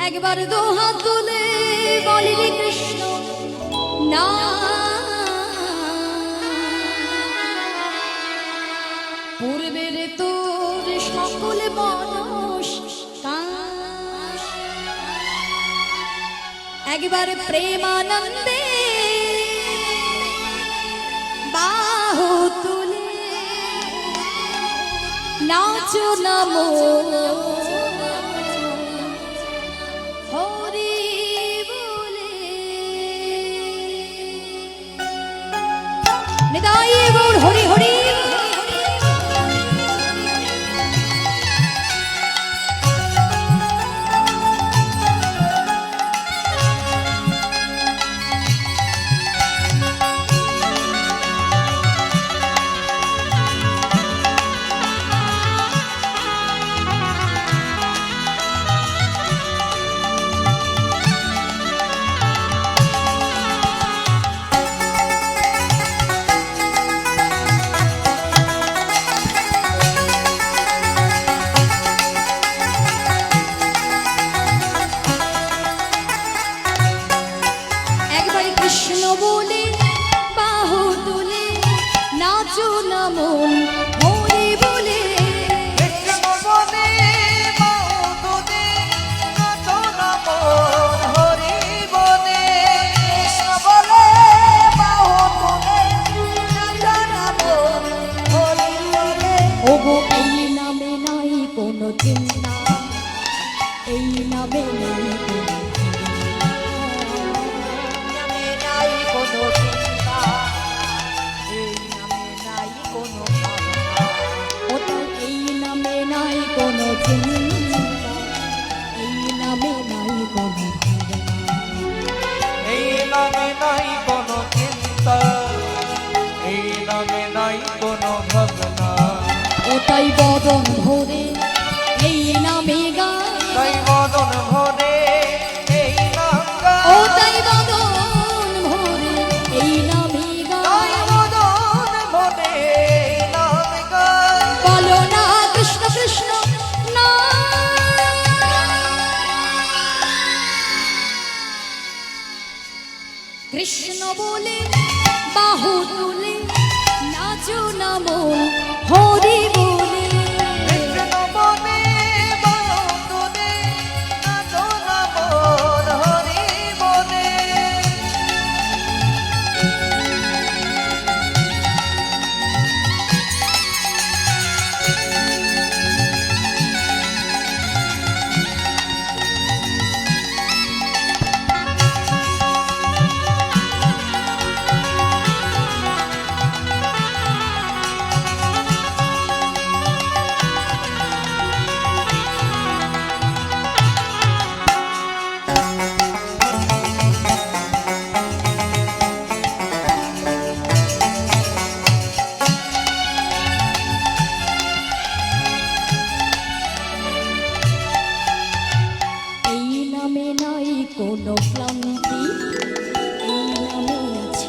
একবার দোহাত তুলে বলি রে কৃষ্ণ না পূর্বের তোর সকল মানুষ একবার প্রেমানন্দে বাহু তুলে নাচো নমো হরি বলে নিতাই গৌর হরি হরি কৃষ্ণ বলে বাহু তুলে নাচো না মন হরি বলে কৃষ্ণ বলে বাহু তুলে নাচো না মন হরি বলে কৃষ্ণ বলে বাহু তুলে নাচো না মন হরি বলে ওগো এই নামে নাই কোনো চিন্তা এই নামে নাই কোনো চিন্তা এই নামে নাই কোনো ভাবনা ওটা এই নামে নাই কোনো চিন্তা এই নামে নাই কোনো ভাবনা এই নামে নাই কোনো চিন্তা এই নামে নাই কোনো ভাবনা ওটাই বদন ভরে এই নামে গান তাই বদন ভরে এই নাম গান ওটাই বদন ভরে এই নামে তাই গান বদন ভরে এই নাম গান বলো না কৃষ্ণ কৃষ্ণ না কৃষ্ণ বলে বাহু তুলে নাচো না মন হরি বলে কৃষ্ণ বলে বাহু তুলে নাচো না মন হরি বলে এই নামে নাই কোনো ক্লান্তি এই নামে আছে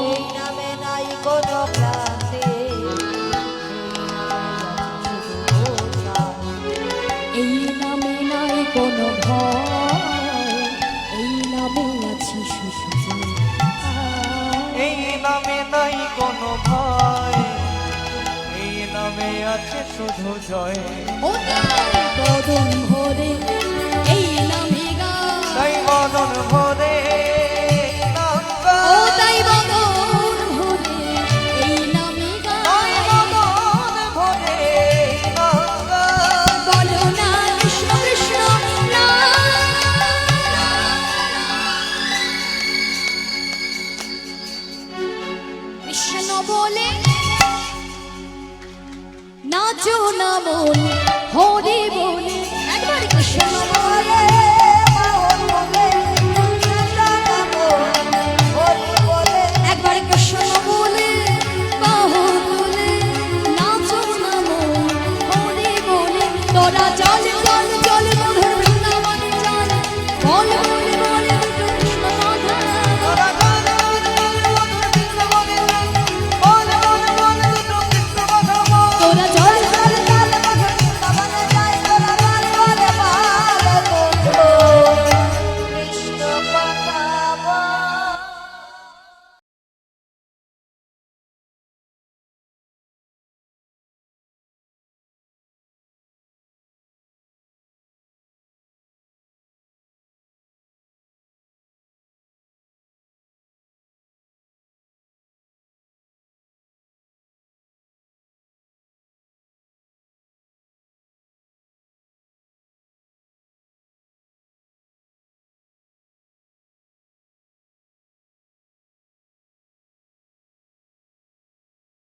এই নামে নাই কোনো ক্লান্তি এই নামে নাই কোনো ভয় এই নামে আছে এই নামে নাই কোনো ভয় এই নামে আছে শুধু জয় বদন ভরে এই নামে গান তাই বদন ভরে এই নাম ও গান তাই বদন ভরে এই নামে তাই গান বদন ভরে এই নাম গান বলো না কৃষ্ণ কৃষ্ণ না কৃষ্ণ বলে নাচো না মন হরি বলে একবার কৃষ্ণ বলে বাহন বলে নাচো না মন হরি বলে একবার কৃষ্ণ বলে বাহু তুলে নাচো না মন হরি বলে তোরা চল চল চল মধুর বৃন্দাবনে চল বল